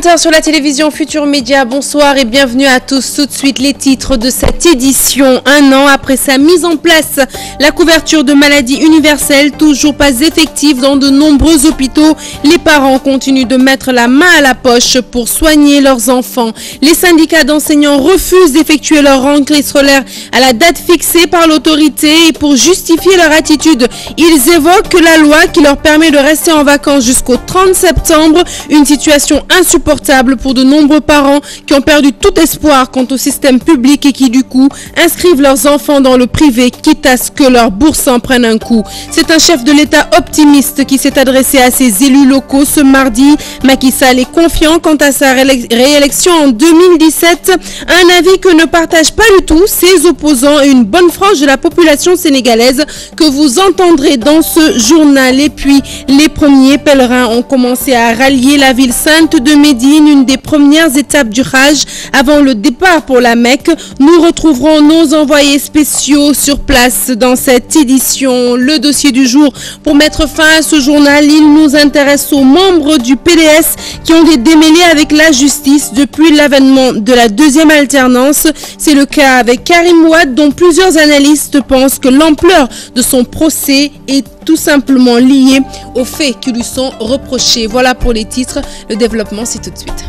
20h sur la télévision Futur Média. Bonsoir et bienvenue à tous. Tout de suite les titres de cette édition. Un an après sa mise en place, la couverture de maladie universelle toujours pas effective dans de nombreux hôpitaux. Les parents continuent de mettre la main à la poche pour soigner leurs enfants. Les syndicats d'enseignants refusent d'effectuer leur rentrée scolaire à la date fixée par l'autorité et pour justifier leur attitude, ils évoquent la loi qui leur permet de rester en vacances jusqu'au 30 septembre. Une situation insupportable pour de nombreux parents qui ont perdu tout espoir quant au système public et qui du coup inscrivent leurs enfants dans le privé quitte à ce que leur bourse en prenne un coup. C'est un chef de l'État optimiste qui s'est adressé à ses élus locaux ce mardi. Macky Sall est confiant quant à sa réélection en 2017, un avis que ne partagent pas du tout ses opposants et une bonne frange de la population sénégalaise que vous entendrez dans ce journal. Et puis les premiers pèlerins ont commencé à rallier la ville sainte de Médine, une des premières étapes du Hajj avant le départ pour la Mecque. Nous retrouverons nos envoyés spéciaux sur place dans cette édition. Le dossier du jour pour mettre fin à ce journal, il nous intéresse aux membres du PDS qui ont des démêlés avec la justice depuis l'avènement de la deuxième alternance. C'est le cas avec Karim Wade dont plusieurs analystes pensent que l'ampleur de son procès est tout simplement liée aux faits qui lui sont reprochés. Voilà pour les titres. Le développement, c'est tout de suite.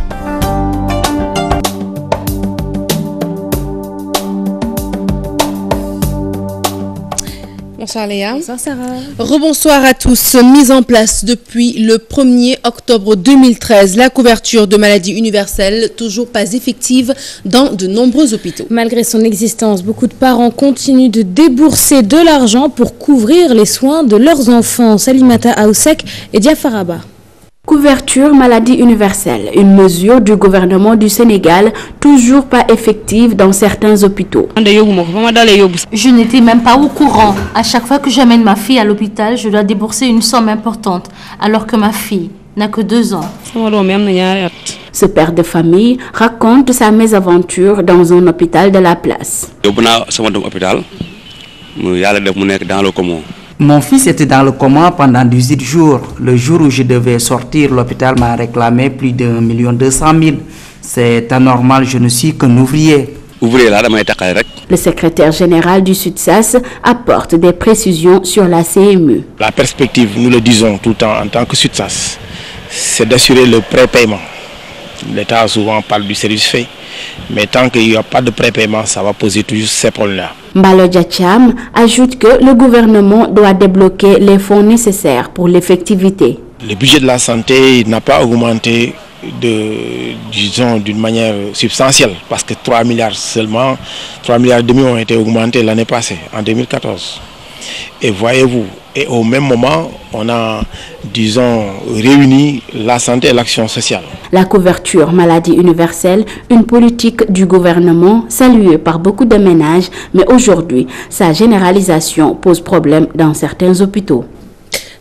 Bonsoir Léa. Bonsoir Sarah. Rebonsoir à tous. Mise en place depuis le 1er octobre 2013, la couverture de maladie universelle toujours pas effective dans de nombreux hôpitaux. Malgré son existence, beaucoup de parents continuent de débourser de l'argent pour couvrir les soins de leurs enfants. Salimata Aoussek et Diafaraba. Couverture maladie universelle, une mesure du gouvernement du Sénégal toujours pas effective dans certains hôpitaux. Je n'étais même pas au courant. À chaque fois que j'amène ma fille à l'hôpital, je dois débourser une somme importante, alors que ma fille n'a que 2 ans. Ce père de famille raconte sa mésaventure dans un hôpital de la place. Mon fils était dans le coma pendant 18 jours. Le jour où je devais sortir, l'hôpital m'a réclamé plus de 1 200 000. C'est anormal, je ne suis qu'un ouvrier. Le secrétaire général du SUTSAS apporte des précisions sur la CMU. La perspective, nous le disons tout le temps en tant que SUTSAS, c'est d'assurer le prépaiement. L'État souvent parle du service fait, mais tant qu'il n'y a pas de prépaiement, ça va poser toujours ces problèmes-là. Mbalo Diacham ajoute que le gouvernement doit débloquer les fonds nécessaires pour l'effectivité. Le budget de la santé n'a pas augmenté d'une manière substantielle, parce que 3 milliards seulement, 3 milliards et demi ont été augmentés l'année passée, en 2014. Et voyez-vous, et au même moment, on a, réuni la santé et l'action sociale. La couverture maladie universelle, une politique du gouvernement saluée par beaucoup de ménages, mais aujourd'hui, sa généralisation pose problème dans certains hôpitaux.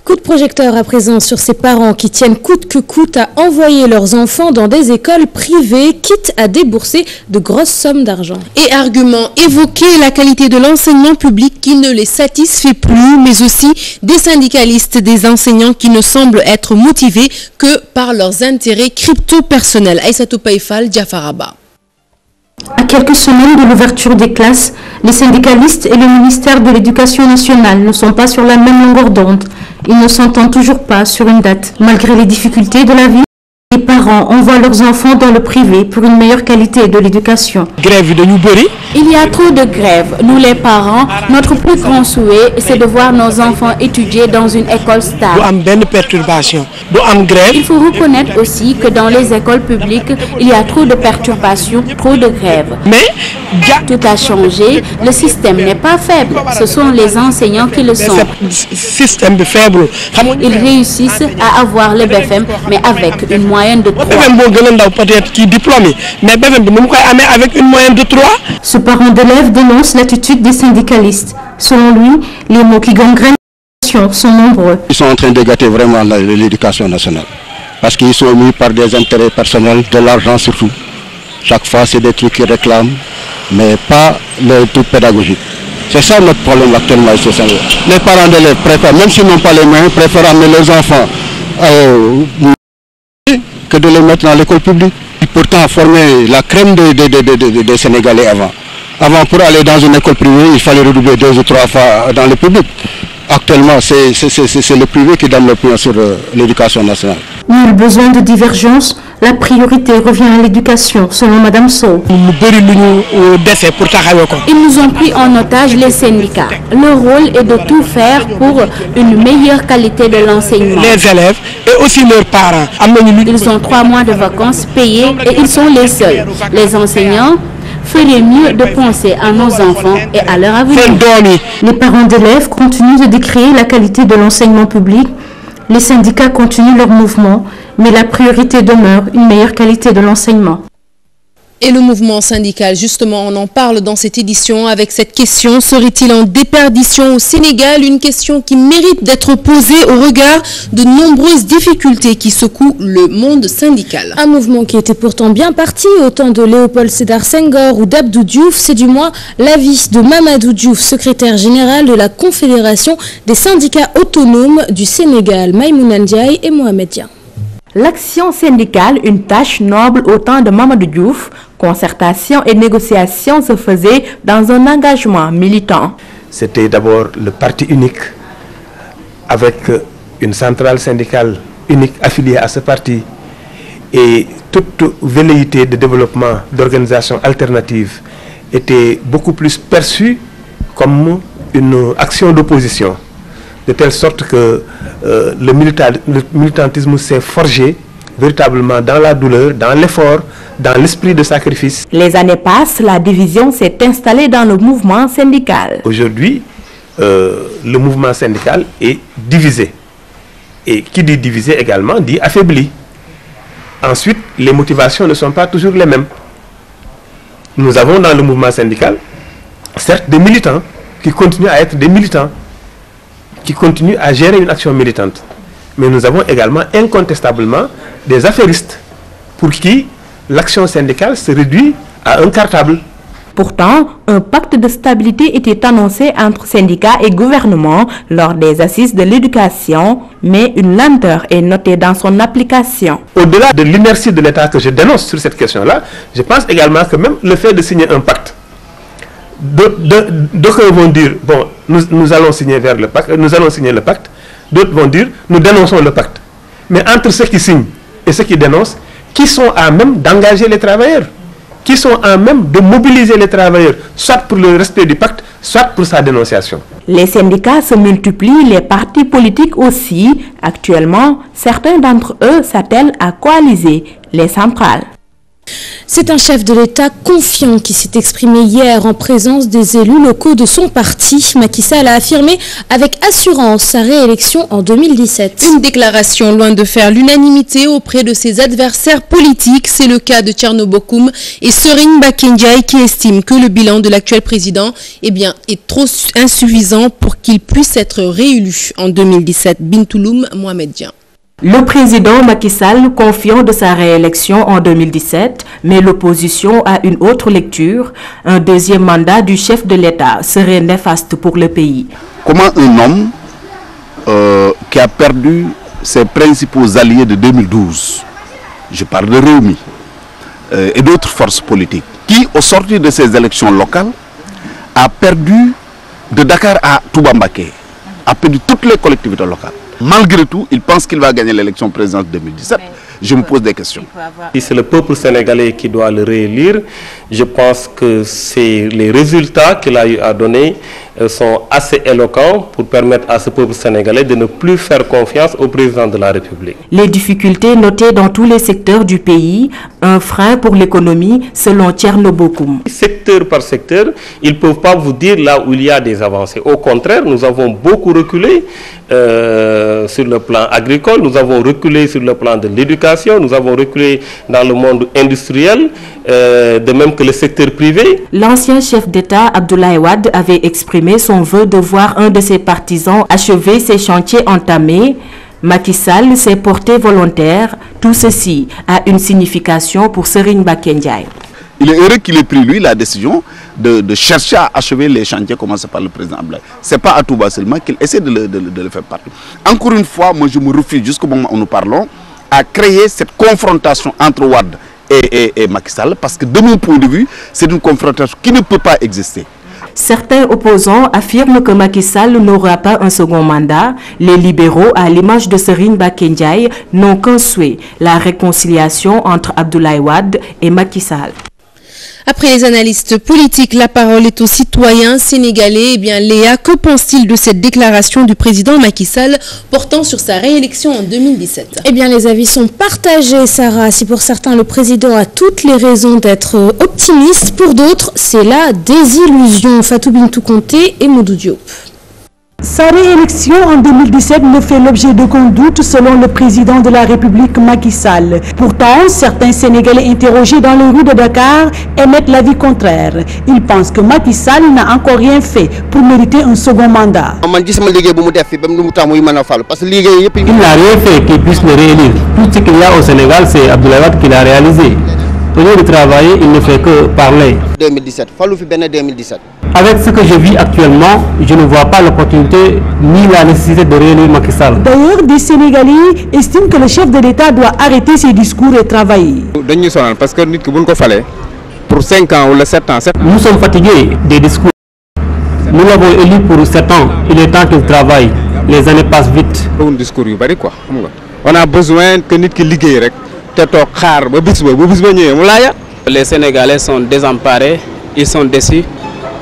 Coup de projecteur à présent sur ces parents qui tiennent coûte que coûte à envoyer leurs enfants dans des écoles privées, quitte à débourser de grosses sommes d'argent. Et argument évoqué, la qualité de l'enseignement public qui ne les satisfait plus, mais aussi des syndicalistes, des enseignants qui ne semblent être motivés que par leurs intérêts crypto-personnels. Aïssatou Païfal, Diafaraba. À quelques semaines de l'ouverture des classes, les syndicalistes et le ministère de l'Éducation nationale ne sont pas sur la même longueur d'onde. Ils ne s'entendent toujours pas sur une date. Malgré les difficultés de la vie, les parents envoient leurs enfants dans le privé pour une meilleure qualité de l'éducation. Il y a trop de grèves. Nous les parents, notre plus grand souhait, c'est de voir nos enfants étudier dans une école stable. Il faut reconnaître aussi que dans les écoles publiques, il y a trop de perturbations, trop de grèves. Tout a changé. Le système n'est pas faible. Ce sont les enseignants qui le sont. Ils réussissent à avoir le BFM, mais avec une moyenne de 3. Ce parent d'élève dénonce l'attitude des syndicalistes. Selon lui, les mots qui gangrènent sont nombreux. Ils sont en train de gâter vraiment l'éducation nationale. Parce qu'ils sont mis par des intérêts personnels, de l'argent surtout. Chaque fois, c'est des trucs qu'ils réclament, mais pas les trucs pédagogiques. C'est ça notre problème actuellement ici au Sénégal. Les parents d'élèves préfèrent, même s'ils n'ont pas les moyens, préfèrent amener les enfants que de les mettre dans l'école publique. Et pourtant, former la crème des Sénégalais avant. Avant, pour aller dans une école privée, il fallait redoubler 2 ou 3 fois dans le public. Actuellement, c'est le privé qui donne l'opinion sur l'éducation nationale. Nul besoin de divergence, la priorité revient à l'éducation, selon Mme Sow. Ils nous ont pris en otage les syndicats. Leur rôle est de tout faire pour une meilleure qualité de l'enseignement. Les élèves et aussi leurs parents. Ils ont 3 mois de vacances payés et ils sont les seuls. Les enseignants feraient mieux de penser à nos enfants et à leur avenir. Les parents d'élèves continuent de décrier la qualité de l'enseignement public. Les syndicats continuent leur mouvement, mais la priorité demeure une meilleure qualité de l'enseignement. Et le mouvement syndical, justement, on en parle dans cette édition avec cette question. Serait-il en déperdition au Sénégal? Une question qui mérite d'être posée au regard de nombreuses difficultés qui secouent le monde syndical. Un mouvement qui était pourtant bien parti au temps de Léopold Sédar Senghor ou d'Abdou Diouf. C'est du moins l'avis de Mamadou Diouf, secrétaire général de la Confédération des syndicats autonomes du Sénégal. Maïmouna Ndiaye et Mohamed Dia. L'action syndicale, une tâche noble au temps de Mamadou Diouf, concertation et négociation se faisaient dans un engagement militant. C'était d'abord le parti unique, avec une centrale syndicale unique affiliée à ce parti, et toute velléité de développement d'organisations alternatives était beaucoup plus perçue comme une action d'opposition, de telle sorte que le militantisme s'est forgé véritablement dans la douleur, dans l'effort, dans l'esprit de sacrifice. Les années passent, la division s'est installée dans le mouvement syndical. Aujourd'hui, le mouvement syndical est divisé. Et qui dit divisé également dit affaibli. Ensuite, les motivations ne sont pas toujours les mêmes. Nous avons dans le mouvement syndical, certes, des militants qui continuent à être des militants, qui continuent à gérer une action militante. Mais nous avons également incontestablement des affairistes pour qui l'action syndicale se réduit à un cartable. Pourtant, un pacte de stabilité était annoncé entre syndicats et gouvernement lors des assises de l'éducation, mais une lenteur est notée dans son application. Au-delà de l'inertie de l'État que je dénonce sur cette question-là, je pense également que même le fait de signer un pacte, d'autres vont dire, bon, nous allons signer vers le pacte, nous allons signer le pacte, d'autres vont dire, nous dénonçons le pacte. Mais entre ceux qui signent et ceux qui dénoncent, qui sont à même d'engager les travailleurs, qui sont à même de mobiliser les travailleurs, soit pour le respect du pacte, soit pour sa dénonciation. Les syndicats se multiplient, les partis politiques aussi. Actuellement, certains d'entre eux s'attellent à coaliser les centrales. C'est un chef de l'État confiant qui s'est exprimé hier en présence des élus locaux de son parti. Macky Sall a affirmé avec assurance sa réélection en 2017. Une déclaration loin de faire l'unanimité auprès de ses adversaires politiques. C'est le cas de Thierno Bocoum et Serigne Mbacké Ndiaye qui estiment que le bilan de l'actuel président est trop insuffisant pour qu'il puisse être réélu en 2017. Bintouloum, Mohamed Dia. Le président Macky Sall confiant de sa réélection en 2017, mais l'opposition a une autre lecture. Un deuxième mandat du chef de l'État serait néfaste pour le pays. Comment un homme qui a perdu ses principaux alliés de 2012, je parle de Rewmi et d'autres forces politiques, qui au sortir de ces élections locales a perdu de Dakar à Touba Mbacké, a perdu toutes les collectivités locales. Malgré tout, il pense qu'il va gagner l'élection présidentielle 2017. Je me pose des questions. Si c'est le peuple sénégalais qui doit le réélire, je pense que les résultats qu'il a eu à donner sont assez éloquents pour permettre à ce peuple sénégalais de ne plus faire confiance au président de la République. Les difficultés notées dans tous les secteurs du pays, un frein pour l'économie selon Thierno Bocoum. Secteur par secteur, ils ne peuvent pas vous dire là où il y a des avancées. Au contraire, nous avons beaucoup reculé sur le plan agricole, nous avons reculé sur le plan de l'éducation, nous avons reculé dans le monde industriel, de même que le secteur privé. L'ancien chef d'État Abdoulaye Wade avait exprimé son vœu de voir un de ses partisans achever ses chantiers entamés. Macky Sall s'est porté volontaire. Tout ceci a une signification pour Serigne Mbacké Ndiaye. Il est heureux qu'il ait pris, lui, la décision de chercher à achever les chantiers commencés par le président Abdoulaye. Ce n'est pas à Touba seulement qu'il essaie de le faire partout. Encore une fois, moi je me refuse, jusqu'au moment où nous parlons, à créer cette confrontation entre Wade et Macky Sall, parce que de mon point de vue, c'est une confrontation qui ne peut pas exister. Certains opposants affirment que Macky Sall n'aura pas un second mandat. Les libéraux, à l'image de Serigne Mbacké Ndiaye, n'ont qu'un souhait, la réconciliation entre Abdoulaye Wade et Macky Sall. Après les analystes politiques, la parole est aux citoyens sénégalais. Eh bien, Léa, que pense-t-il de cette déclaration du président Macky Sall portant sur sa réélection en 2017? Eh bien, les avis sont partagés, Sarah. Si pour certains, le président a toutes les raisons d'être optimiste, pour d'autres, c'est la désillusion. Fatou Bintou Conté et Modou Diop. Sa réélection en 2017 ne fait l'objet d'aucun doute selon le président de la République Macky Sall. Pourtant, certains Sénégalais interrogés dans les rues de Dakar émettent l'avis contraire. Ils pensent que Macky Sall n'a encore rien fait pour mériter un second mandat. Il n'a rien fait qui puisse le réélire. Tout ce qu'il y a au Sénégal, c'est Abdoulaye Wade qui l'a réalisé. Au lieu de travailler, il ne fait que parler. 2017. Avec ce que je vis actuellement, je ne vois pas l'opportunité ni la nécessité de réélire Macky Sall. D'ailleurs, des Sénégalais estiment que le chef de l'État doit arrêter ses discours et travailler. Parce que pour 5 ans ou 7 ans. Nous sommes fatigués des discours. Nous l'avons élu pour 7 ans. Il est temps qu'il travaille. Les années passent vite. On a besoin que nous ligue. Les Sénégalais sont désemparés, ils sont déçus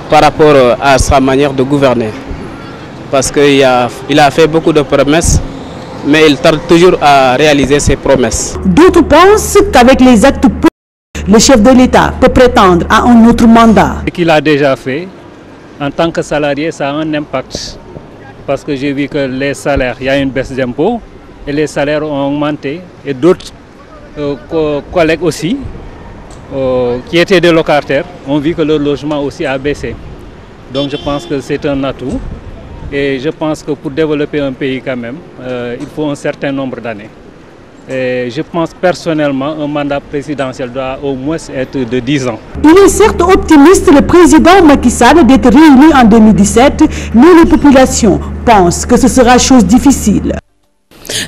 par rapport à sa manière de gouverner. Parce qu'il a fait beaucoup de promesses, mais il tarde toujours à réaliser ses promesses. D'autres pensent qu'avec les actes politiques, le chef de l'État peut prétendre à un autre mandat. Ce qu'il a déjà fait, en tant que salarié, ça a un impact. Parce que j'ai vu que les salaires, il y a une baisse d'impôts, et les salaires ont augmenté, et d'autres collègues aussi, qui étaient des locataires, ont vu que leur logement aussi a baissé. Donc je pense que c'est un atout. Et je pense que pour développer un pays quand même, il faut un certain nombre d'années. Et je pense personnellement un mandat présidentiel doit au moins être de 10 ans. Il est certes optimiste, le président Macky Sall, d'être réélu en 2017, mais les populations pensent que ce sera chose difficile.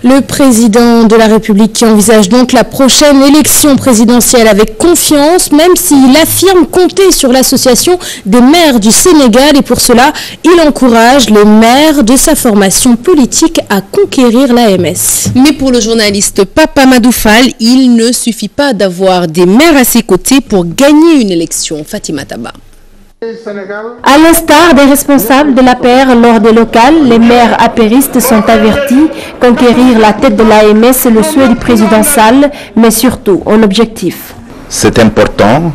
Le président de la République qui envisage donc la prochaine élection présidentielle avec confiance, même s'il affirme compter sur l'association des maires du Sénégal. Et pour cela, il encourage les maires de sa formation politique à conquérir l'AMS. Mais pour le journaliste Papa Madoufal, il ne suffit pas d'avoir des maires à ses côtés pour gagner une élection. Fatima Taba. À l'instar des responsables de l'APR lors des locales, les maires apéristes sont avertis. Conquérir la tête de l'AMS, c'est le souhait du président Sall, mais surtout un objectif. C'est important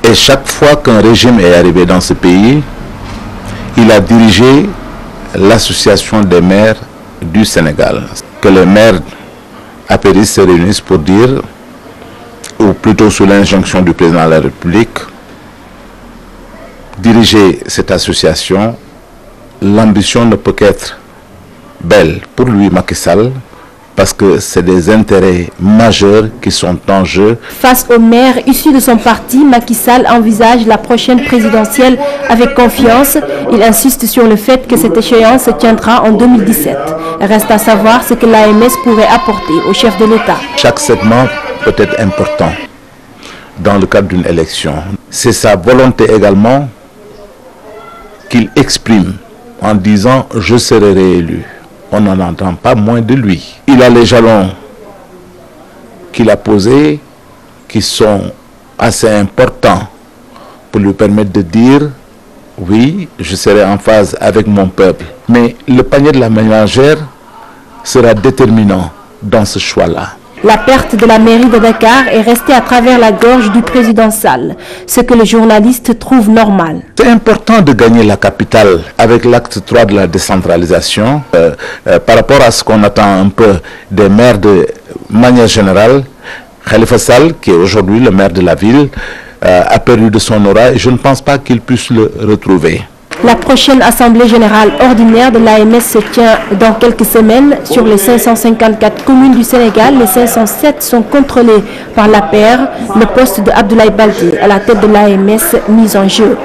et chaque fois qu'un régime est arrivé dans ce pays, il a dirigé l'association des maires du Sénégal. Que les maires apéristes se réunissent pour dire, ou plutôt sous l'injonction du président de la République, diriger cette association, l'ambition ne peut qu'être belle pour lui, Macky Sall, parce que c'est des intérêts majeurs qui sont en jeu. Face aux maires issus de son parti, Macky Sall envisage la prochaine présidentielle avec confiance. Il insiste sur le fait que cette échéance se tiendra en 2017. Reste à savoir ce que l'AMS pourrait apporter au chef de l'État. Chaque segment peut être important dans le cadre d'une élection. C'est sa volonté également qu'il exprime en disant « je serai réélu ». On n'en entend pas moins de lui. Il a les jalons qu'il a posés qui sont assez importants pour lui permettre de dire « oui, je serai en phase avec mon peuple ». Mais le panier de la ménagère sera déterminant dans ce choix-là. La perte de la mairie de Dakar est restée à travers la gorge du président Sall, ce que le journaliste trouve normal. C'est important de gagner la capitale avec l'acte 3 de la décentralisation. Par rapport à ce qu'on attend un peu des maires de manière générale, Khalifa Sall, qui est aujourd'hui le maire de la ville, a perdu de son aura et je ne pense pas qu'il puisse le retrouver. La prochaine Assemblée générale ordinaire de l'AMS se tient dans quelques semaines. Sur les 554 communes du Sénégal, les 507 sont contrôlées par l'APR. Le poste de Abdoulaye Baldé à la tête de l'AMS mis en jeu.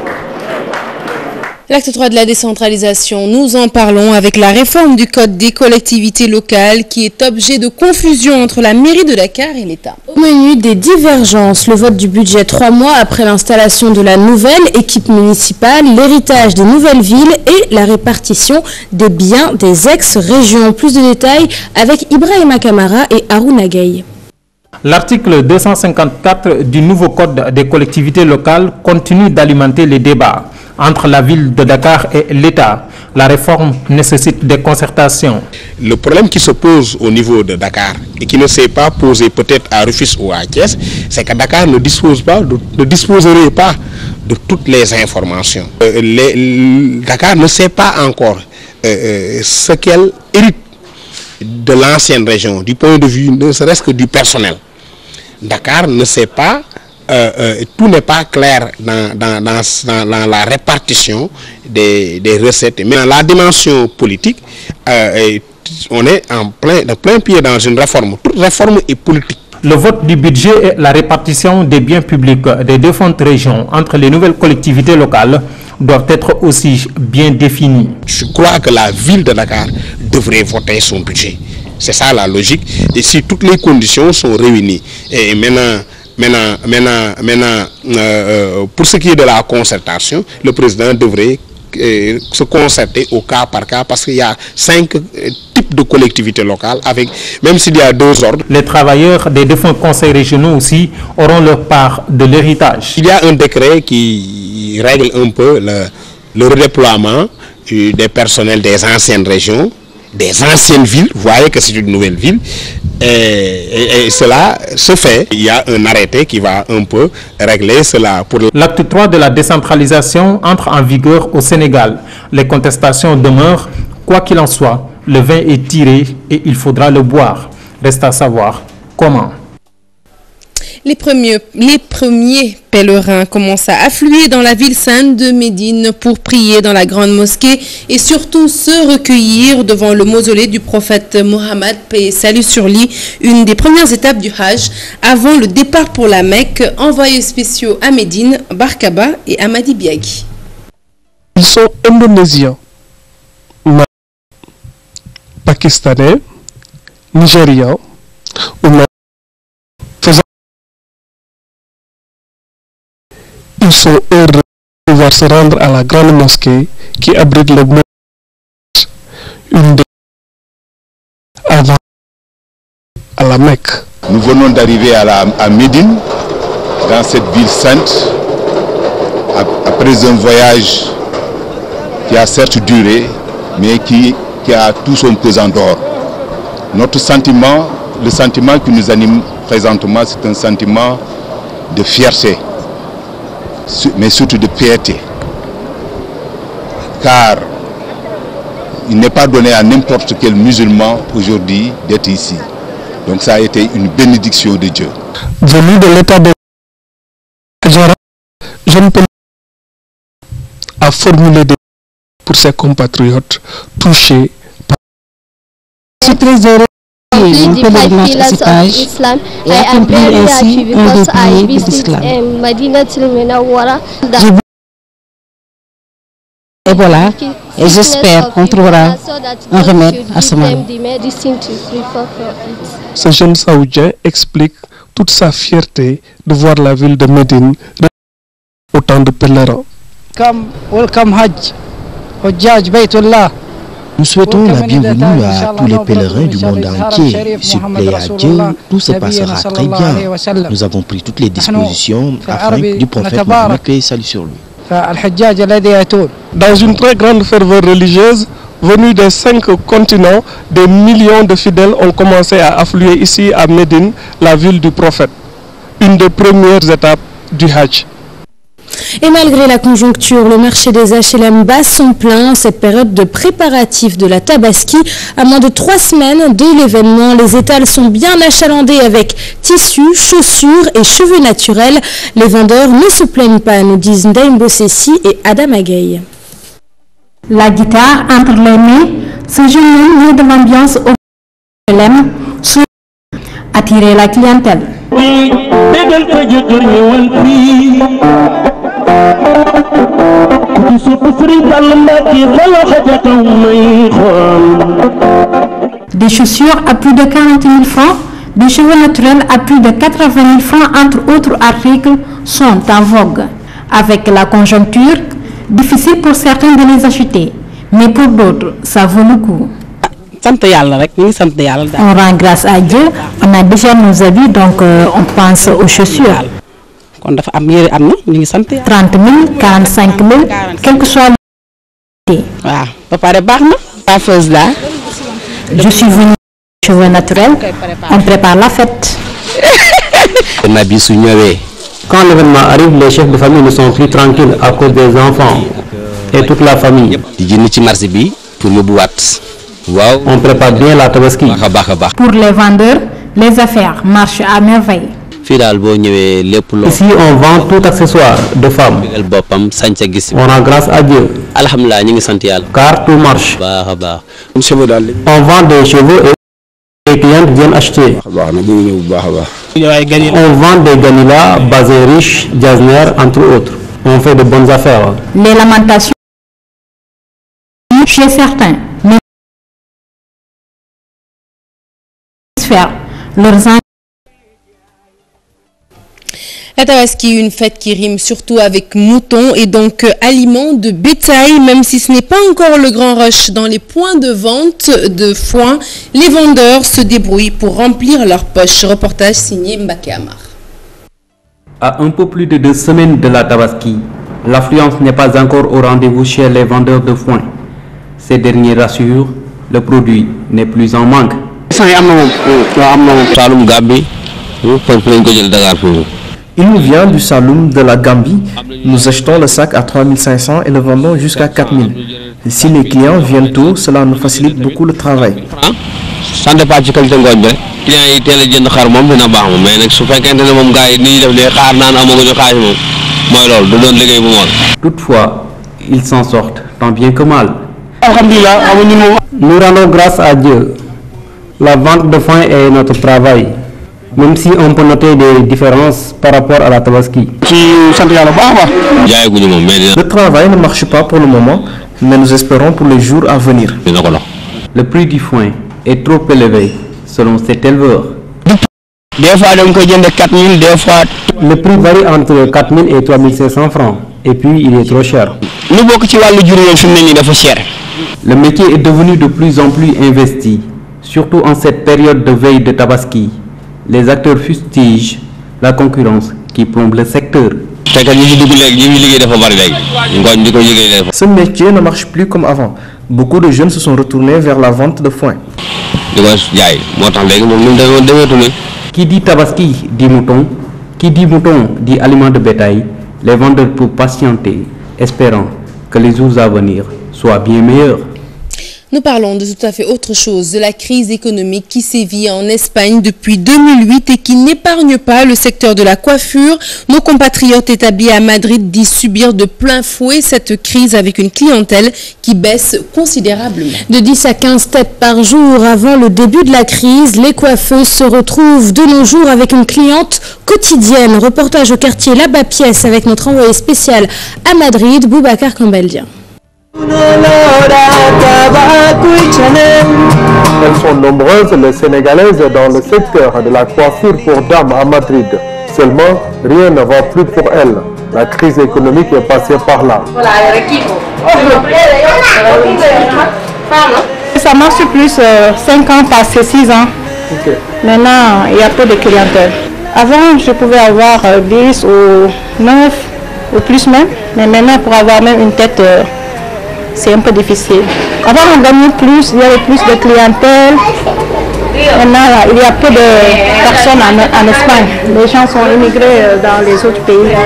L'acte 3 de la décentralisation, nous en parlons avec la réforme du Code des collectivités locales qui est objet de confusion entre la mairie de Dakar et l'État. Au menu des divergences, le vote du budget 3 mois après l'installation de la nouvelle équipe municipale, l'héritage des nouvelles villes et la répartition des biens des ex-régions. Plus de détails avec Ibrahima Kamara et Harouna Gueye. L'article 254 du nouveau Code des collectivités locales continue d'alimenter les débats entre la ville de Dakar et l'État. La réforme nécessite des concertations. Le problème qui se pose au niveau de Dakar et qui ne s'est pas posé peut-être à Rufisque ou à Thiès, c'est que Dakar ne disposerait pas de toutes les informations. Dakar ne sait pas encore ce qu'elle hérite de l'ancienne région, du point de vue ne serait-ce que du personnel. Dakar ne sait pas, tout n'est pas clair dans la répartition des recettes. Mais dans la dimension politique, on est de plein pied dans une réforme. Toute réforme est politique. Le vote du budget et la répartition des biens publics des différentes régions entre les nouvelles collectivités locales doivent être aussi bien définis. Je crois que la ville de Dakar devrait voter son budget. C'est ça la logique. Et si toutes les conditions sont réunies, et maintenant, pour ce qui est de la concertation, le président devrait se concerter au cas par cas parce qu'il y a 5 types de collectivités locales, même s'il y a 2 ordres. Les travailleurs des différents conseils régionaux aussi auront leur part de l'héritage. Il y a un décret qui règle un peu le redéploiement des personnels des anciennes régions, des anciennes villes. Vous voyez que c'est une nouvelle ville. Et cela se fait. Il y a un arrêté qui va un peu régler cela. L'acte 3 de la décentralisation entre en vigueur au Sénégal. Les contestations demeurent. Quoi qu'il en soit, le vin est tiré et il faudra le boire. Reste à savoir comment. Les premiers pèlerins commencent à affluer dans la ville sainte de Médine pour prier dans la grande mosquée et surtout se recueillir devant le mausolée du prophète Mohammed, paix et salut sur lui, une des premières étapes du Hajj avant le départ pour la Mecque. Envoyés spéciaux à Médine, Barkaba et Amadi Biagi. Ils sont indonésiens, pakistanais, nigérians, ils sont heureux de pouvoir se rendre à la grande mosquée qui abrite le mot avant à la Mecque. Nous venons d'arriver à Médine, dans cette ville sainte, après un voyage qui a certes duré, mais qui a tout son pesant d'or. Notre sentiment, le sentiment qui nous anime présentement, c'est un sentiment de fierté, mais surtout de piété. Car il n'est pas donné à n'importe quel musulman aujourd'hui d'être ici. Donc ça a été une bénédiction de Dieu. Venu de l'état de Adjara, je ne peux pas formuler des pour ses compatriotes touchés par... Je suis très heureux de pèlerinage à cet âge et accomplir ainsi un des piliers de l'islam. Et voilà, et j'espère qu'on trouvera un remède à ce mal. Ce jeune Saoudien explique toute sa fierté de voir la ville de Médine autant de pèlerins. Welcome Hajj, Hujjaj Baytullah. Nous souhaitons la bienvenue à tous les pèlerins du monde entier. S'il plaît à Dieu, tout se passera très bien. Nous avons pris toutes les dispositions afin du prophète Mohammed, paix et salut sur lui. Dans une très grande ferveur religieuse, venus des 5 continents, des millions de fidèles ont commencé à affluer ici à Médine, la ville du prophète. Une des premières étapes du Hajj. Et malgré la conjoncture, le marché des HLM bat son plein en cette période de préparatifs de la Tabaski. À moins de 3 semaines de l'événement, les étals sont bien achalandés avec tissus, chaussures et cheveux naturels. Les vendeurs ne se plaignent pas, nous disent Ndaïm Bossessi et Adam Agaï. La guitare entre les mains, ce jeune homme vient de l'ambiance au HLM, attirer la clientèle. Des chaussures à plus de 40 000 francs, des cheveux naturels à plus de 80 000 francs, entre autres articles, sont en vogue. Avec la conjoncture, difficile pour certains de les acheter, mais pour d'autres, ça vaut le coup. On rend grâce à Dieu, on a déjà nos habits, donc on pense aux chaussures. 30 000, 45 000, quel que soit le Je suis venue cheveux naturels, on prépare la fête. Quand l'événement arrive, les chefs de famille ne sont plus tranquilles à cause des enfants et toute la famille. On prépare bien la tabaski. Pour les vendeurs, les affaires marchent à merveille. Ici, on vend tout accessoire de femmes. On rend grâce à Dieu, car tout marche. On vend des cheveux et les clients viennent acheter. On vend des ganilas, basés riches, jasner, entre autres. On fait de bonnes affaires. Les lamentations chez certains, mais faire leurs La Tabaski, une fête qui rime surtout avec mouton et donc aliments de bétail. Même si ce n'est pas encore le grand rush dans les points de vente de foin, les vendeurs se débrouillent pour remplir leurs poches. Reportage signé Mbaké Amar. À un peu plus de 2 semaines de la Tabaski, l'affluence n'est pas encore au rendez-vous chez les vendeurs de foin. Ces derniers rassurent, le produit n'est plus en manque. Il nous vient du Saloum de la Gambie. Nous achetons le sac à 3500 et le vendons jusqu'à 4000. Si les clients viennent tôt, cela nous facilite beaucoup le travail. Toutefois, ils s'en sortent tant bien que mal. Nous rendons grâce à Dieu. La vente de foin est notre travail. Même si on peut noter des différences par rapport à la Tabaski. Le travail ne marche pas pour le moment, mais nous espérons pour les jours à venir. Le prix du foin est trop élevé, selon cet éleveur. Des fois, on peut 4 000, des fois. Le prix varie entre 4 000 et 3 500 francs. Et puis, il est trop cher. Le métier est devenu de plus en plus investi, surtout en cette période de veille de Tabaski. Les acteurs fustigent la concurrence qui plombe le secteur. Ce métier ne marche plus comme avant. Beaucoup de jeunes se sont retournés vers la vente de foin. Qui dit Tabaski dit mouton, qui dit mouton dit aliment de bétail. Les vendeurs peuvent patienter, espérant que les jours à venir soient bien meilleurs. Nous parlons de tout à fait autre chose, de la crise économique qui sévit en Espagne depuis 2008 et qui n'épargne pas le secteur de la coiffure. Nos compatriotes établis à Madrid disent subir de plein fouet cette crise avec une clientèle qui baisse considérablement. De 10 à 15 têtes par jour avant le début de la crise, les coiffeuses se retrouvent de nos jours avec une cliente quotidienne. Reportage au quartier Laba-Pièce avec notre envoyé spécial à Madrid, Boubacar Cambeldien. Elles sont nombreuses, les Sénégalaises, dans le secteur de la coiffure pour dames à Madrid. Seulement, rien ne va plus pour elles. La crise économique est passée par là. Ça marche plus, 5 ans passés, 6 ans. Okay. Maintenant, il y a peu de clientèle. Avant, je pouvais avoir 10 ou 9 ou plus même. Mais maintenant, pour avoir même une tête, c'est un peu difficile. Avant, on gagnait plus, il y avait plus de clientèle. Maintenant, là, il y a peu de personnes en Espagne. Les gens sont immigrés dans les autres pays.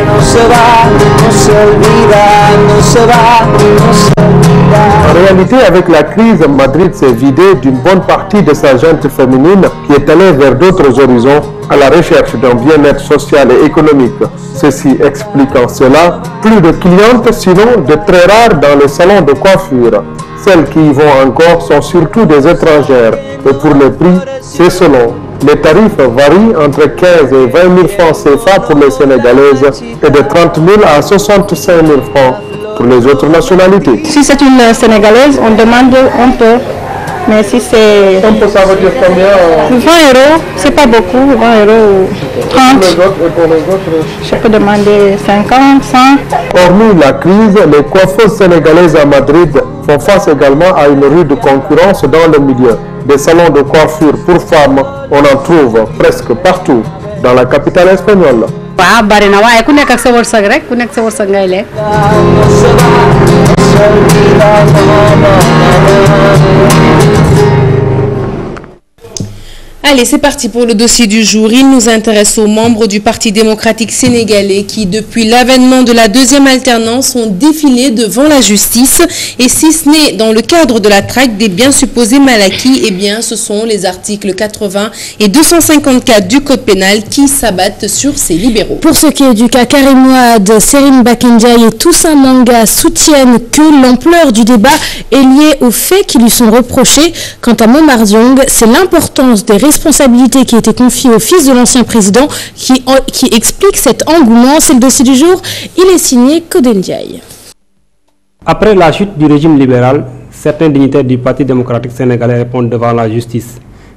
En réalité, avec la crise, Madrid s'est vidé d'une bonne partie de sa gente féminine qui est allée vers d'autres horizons à la recherche d'un bien-être social et économique. Ceci expliquant cela, plus de clientes, sinon de très rares dans les salons de coiffure. Celles qui y vont encore sont surtout des étrangères. Et pour les prix, c'est selon. Les tarifs varient entre 15 et 20 000 francs CFA pour les Sénégalaises et de 30 000 à 65 000 francs pour les autres nationalités. Si c'est une Sénégalaise, on demande, on peut. Mais si c'est... On peut savoir dire combien 20 €, c'est pas beaucoup, 20 € ou 30. Je peux demander 50, 100. Hormis la crise, les coiffeuses sénégalaises à Madrid font face également à une rude concurrence dans le milieu. Des salons de coiffure pour femmes, on en trouve presque partout dans la capitale espagnole. Allez, c'est parti pour le dossier du jour. Il nous intéresse aux membres du Parti démocratique sénégalais qui, depuis l'avènement de la deuxième alternance, ont défilé devant la justice. Et si ce n'est dans le cadre de la traque des biens supposés mal acquis, eh bien, ce sont les articles 80 et 254 du Code pénal qui s'abattent sur ces libéraux. Pour ce qui est du cas Karim Wade, Serigne Bakendiaye et Toussaint Manga soutiennent que l'ampleur du débat est liée aux faits qui lui sont reprochés. Quant à Momar Diong, c'est l'importance des responsabilités qui étaient confiées au fils de l'ancien président qui explique cet engouement. C'est le dossier du jour. Il est signé Kodendiaye. Après la chute du régime libéral, certains dignitaires du Parti démocratique sénégalais répondent devant la justice.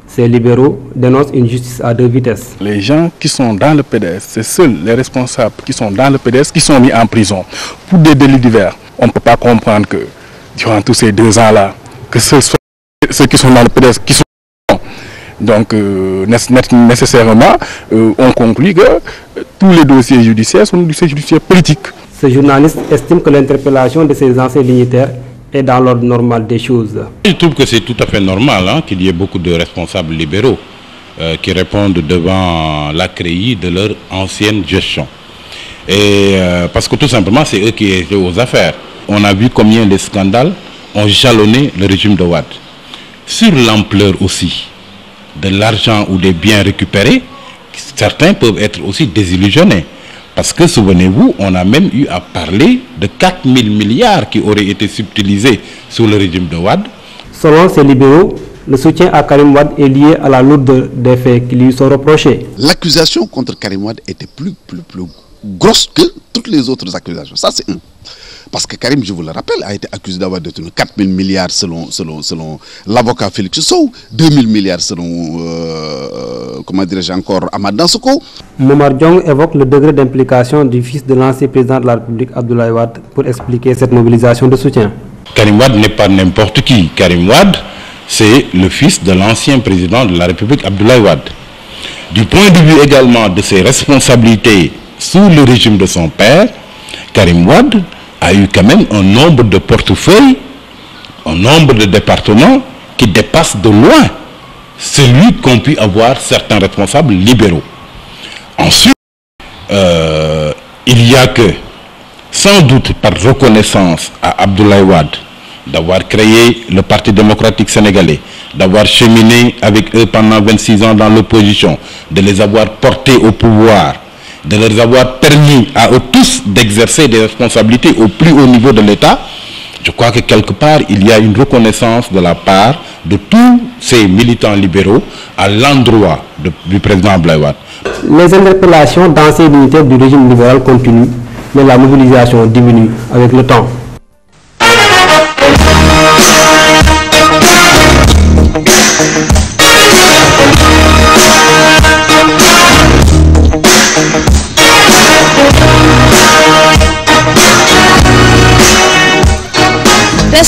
Ces libéraux dénoncent une justice à deux vitesses. Les gens qui sont dans le PDS, c'est seuls les responsables qui sont dans le PDS qui sont mis en prison pour des délits divers. On ne peut pas comprendre que durant tous ces 2 ans-là, que ceux qui sont dans le PDS qui sont donc nécessairement, on conclut que tous les dossiers judiciaires sont des dossiers judiciaires politiques. Ce journaliste estime que l'interpellation de ces anciens dignitaires est dans l'ordre normal des choses. Je trouve que c'est tout à fait normal qu'il y ait beaucoup de responsables libéraux qui répondent devant la CREI de leur ancienne gestion. Et parce que tout simplement, c'est eux qui étaient aux affaires. On a vu combien les scandales ont jalonné le régime de Wade. Sur l'ampleur aussi de l'argent ou des biens récupérés, certains peuvent être aussi désillusionnés. Parce que, souvenez-vous, on a même eu à parler de 4 000 milliards qui auraient été subtilisés sous le régime de Wade. Selon ces libéraux, le soutien à Karim Wade est lié à la lourdeur des faits qui lui sont reprochés. L'accusation contre Karim Wade était plus grosse que toutes les autres accusations. Ça, c'est un. Parce que Karim, je vous le rappelle, a été accusé d'avoir détenu 4 000 milliards selon l'avocat Félix Sow, 2 000 milliards selon, comment dirais-je encore, Ahmad Dansoko. Momar Diong évoque le degré d'implication du fils de l'ancien président de la République, Abdoulaye Wade, pour expliquer cette mobilisation de soutien. Karim Wade n'est pas n'importe qui. Karim Wade, c'est le fils de l'ancien président de la République, Abdoulaye Wade. Du point de vue également de ses responsabilités sous le régime de son père, Karim Wade a eu quand même un nombre de portefeuilles, un nombre de départements qui dépasse de loin celui qu'ont pu avoir certains responsables libéraux. Ensuite, il y a que, sans doute par reconnaissance à Abdoulaye Wade, d'avoir créé le Parti démocratique sénégalais, d'avoir cheminé avec eux pendant 26 ans dans l'opposition, de les avoir portés au pouvoir, de leur avoir permis à eux tous d'exercer des responsabilités au plus haut niveau de l'État, je crois que quelque part, il y a une reconnaissance de la part de tous ces militants libéraux à l'endroit du président Abdoulaye Wade. Les interpellations d'anciens dignitaires du régime libéral continuent, mais la mobilisation diminue avec le temps.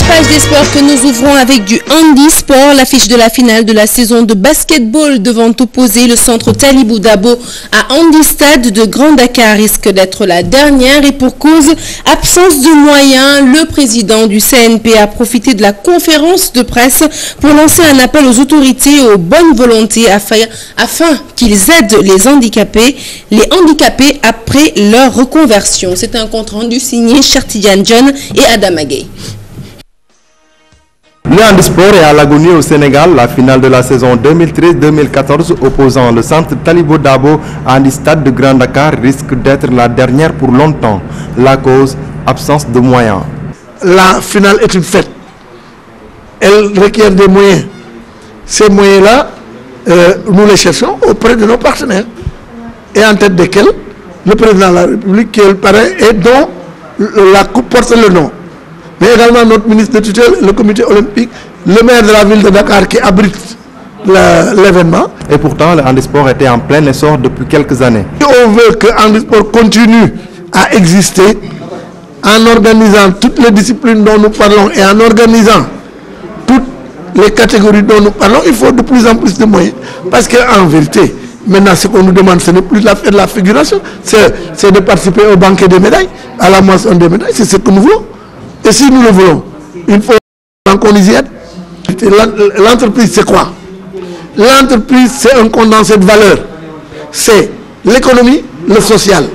Page des sports que nous ouvrons avec du handisport. L'affiche de la finale de la saison de basketball devant opposer le centre Talibou Dabo à Handistad de Grand Dakar risque d'être la dernière et pour cause absence de moyens. Le président du CNP a profité de la conférence de presse pour lancer un appel aux autorités et aux bonnes volontés afin qu'ils aident les handicapés après leur reconversion. C'est un compte rendu signé Chertidiane John et Adam Agay. Le handisport est à l'agonie au Sénégal. La finale de la saison 2013-2014 opposant le centre Talibou Dabo à Handistad de Grand Dakar risque d'être la dernière pour longtemps. La cause, absence de moyens. La finale est une fête. Elle requiert des moyens. Ces moyens-là, nous les cherchons auprès de nos partenaires. Et en tête desquels, le président de la République, qui est le parrain et dont la coupe porte le nom. Mais également notre ministre de tutelle, le comité olympique, le maire de la ville de Dakar qui abrite l'événement. Et pourtant, le handisport était en plein essor depuis quelques années. On veut que le handisport continue à exister en organisant toutes les disciplines dont nous parlons et en organisant toutes les catégories dont nous parlons. Il faut de plus en plus de moyens. Parce qu'en vérité, maintenant, ce qu'on nous demande, ce n'est plus de la figuration, c'est de participer au banquet des médailles, à la moisson des médailles. C'est ce que nous voulons. Et si nous le voulons, il faut qu'on y aide. L'entreprise, c'est quoi? L'entreprise, c'est un condensé de valeurs. C'est l'économie, le social.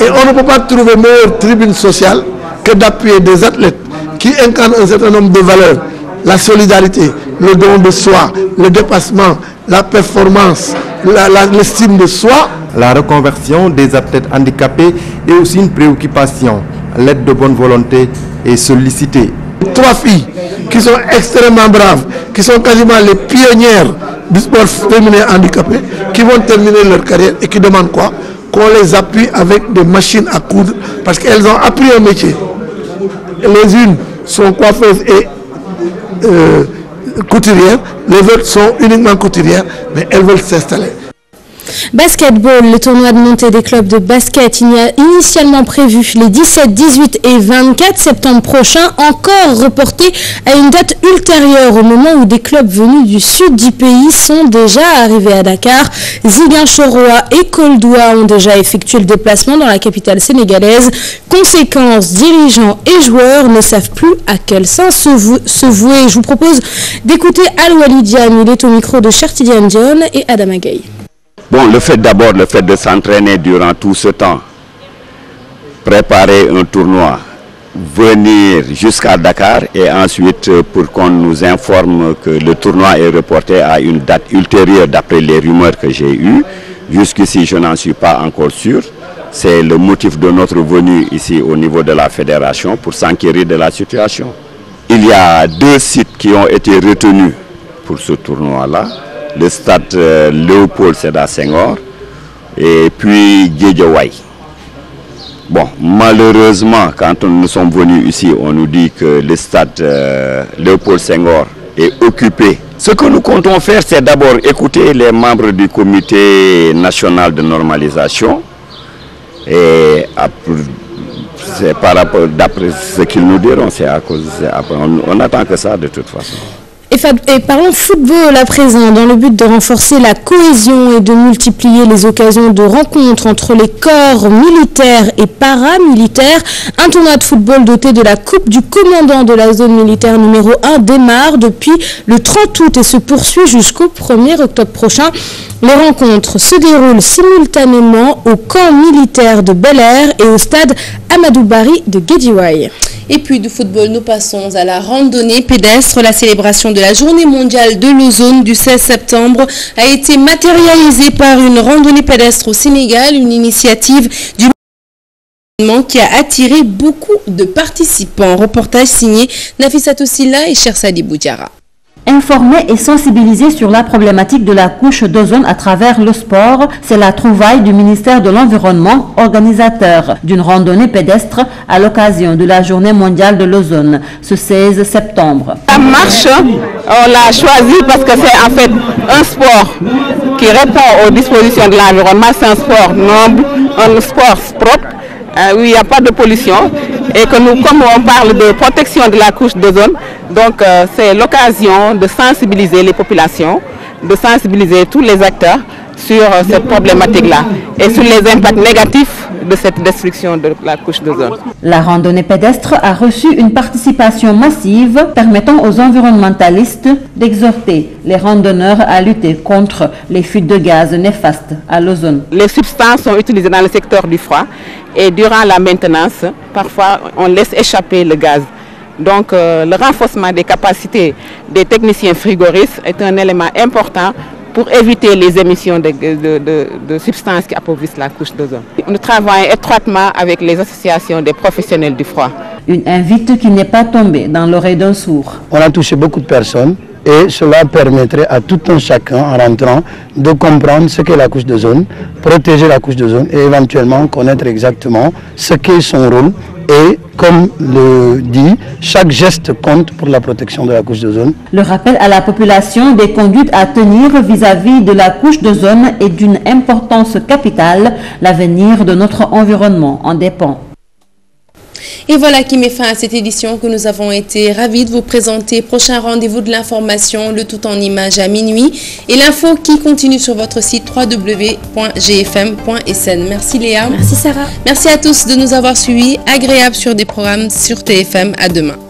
Et on ne peut pas trouver meilleure tribune sociale que d'appuyer des athlètes qui incarnent un certain nombre de valeurs. La solidarité, le don de soi, le dépassement, la performance, l'estime de soi. La reconversion des athlètes handicapés est aussi une préoccupation. L'aide de bonne volonté est sollicitée. 3 filles qui sont extrêmement braves, qui sont quasiment les pionnières du sport féminin handicapé, qui vont terminer leur carrière et qui demandent quoi? Qu'on les appuie avec des machines à coudre parce qu'elles ont appris un métier. Les unes sont coiffeuses et couturières, les autres sont uniquement couturières, mais elles veulent s'installer. Basketball, le tournoi de montée des clubs de basket, il y a initialement prévu les 17, 18 et 24 septembre prochains, encore reporté à une date ultérieure au moment où des clubs venus du sud du pays sont déjà arrivés à Dakar. Ziguinchorois et Koldoua ont déjà effectué le déplacement dans la capitale sénégalaise. Conséquence, dirigeants et joueurs ne savent plus à quel sens se vouer. Je vous propose d'écouter Al-Wali Diam, il est au micro de Chertidiane Dion et Adam Agaï. Bon, le fait de s'entraîner durant tout ce temps, préparer un tournoi, venir jusqu'à Dakar et ensuite pour qu'on nous informe que le tournoi est reporté à une date ultérieure d'après les rumeurs que j'ai eues. Jusqu'ici, je n'en suis pas encore sûr. C'est le motif de notre venue ici au niveau de la fédération pour s'enquérir de la situation. Il y a 2 sites qui ont été retenus pour ce tournoi-là. Le stade Léopold Sédar Senghor et puis Guédiawaye. Bon, malheureusement, quand nous sommes venus ici, on nous dit que le stade Léopold Senghor est occupé. Ce que nous comptons faire, c'est d'abord écouter les membres du comité national de normalisation et c'est par rapport, d'après ce qu'ils nous diront, c'est à cause, on n'attend que ça de toute façon. Et parlons football à présent, dans le but de renforcer la cohésion et de multiplier les occasions de rencontres entre les corps militaires et paramilitaires. Un tournoi de football doté de la Coupe du commandant de la zone militaire numéro 1 démarre depuis le 30 août et se poursuit jusqu'au 1er octobre prochain. Les rencontres se déroulent simultanément au camp militaire de Bel Air et au stade Amadou Barry de Guédiawaye. Et puis du football, nous passons à la randonnée pédestre. La célébration de la journée mondiale de l'ozone du 16 septembre a été matérialisée par une randonnée pédestre au Sénégal, une initiative du gouvernement qui a attiré beaucoup de participants. Reportage signé Nafissatou Silla et Chersadi Boudjara. Informer et sensibiliser sur la problématique de la couche d'ozone à travers le sport, c'est la trouvaille du ministère de l'Environnement, organisateur d'une randonnée pédestre à l'occasion de la journée mondiale de l'ozone, ce 16 septembre. La marche, on l'a choisie parce que c'est en fait un sport qui répond aux dispositions de l'environnement, c'est un sport noble, un sport propre, où il n'y a pas de pollution. Et que nous, comme on parle de protection de la couche d'ozone, donc c'est l'occasion de sensibiliser les populations, de sensibiliser tous les acteurs sur cette problématique-là et sur les impacts négatifs de cette destruction de la couche d'ozone. La randonnée pédestre a reçu une participation massive permettant aux environnementalistes d'exhorter les randonneurs à lutter contre les fuites de gaz néfastes à l'ozone. Les substances sont utilisées dans le secteur du froid et durant la maintenance, parfois on laisse échapper le gaz. Donc le renforcement des capacités des techniciens frigoristes est un élément important pour éviter les émissions de substances qui appauvrissent la couche d'ozone. Nous travaillons étroitement avec les associations des professionnels du froid. Une invite qui n'est pas tombée dans l'oreille d'un sourd. On a touché beaucoup de personnes Et cela permettrait à tout un chacun en rentrant de comprendre ce qu'est la couche d'ozone, protéger la couche d'ozone et éventuellement connaître exactement ce qu'est son rôle. Et comme le dit, chaque geste compte pour la protection de la couche d'ozone. Le rappel à la population des conduites à tenir vis-à-vis de la couche d'ozone est d'une importance capitale. L'avenir de notre environnement en dépend. Et voilà qui met fin à cette édition que nous avons été ravis de vous présenter. Prochain rendez-vous de l'information, le tout en images à minuit. Et l'info qui continue sur votre site www.gfm.sn. Merci Léa. Merci Sarah. Merci à tous de nous avoir suivis. Agréable sur des programmes sur TFM. À demain.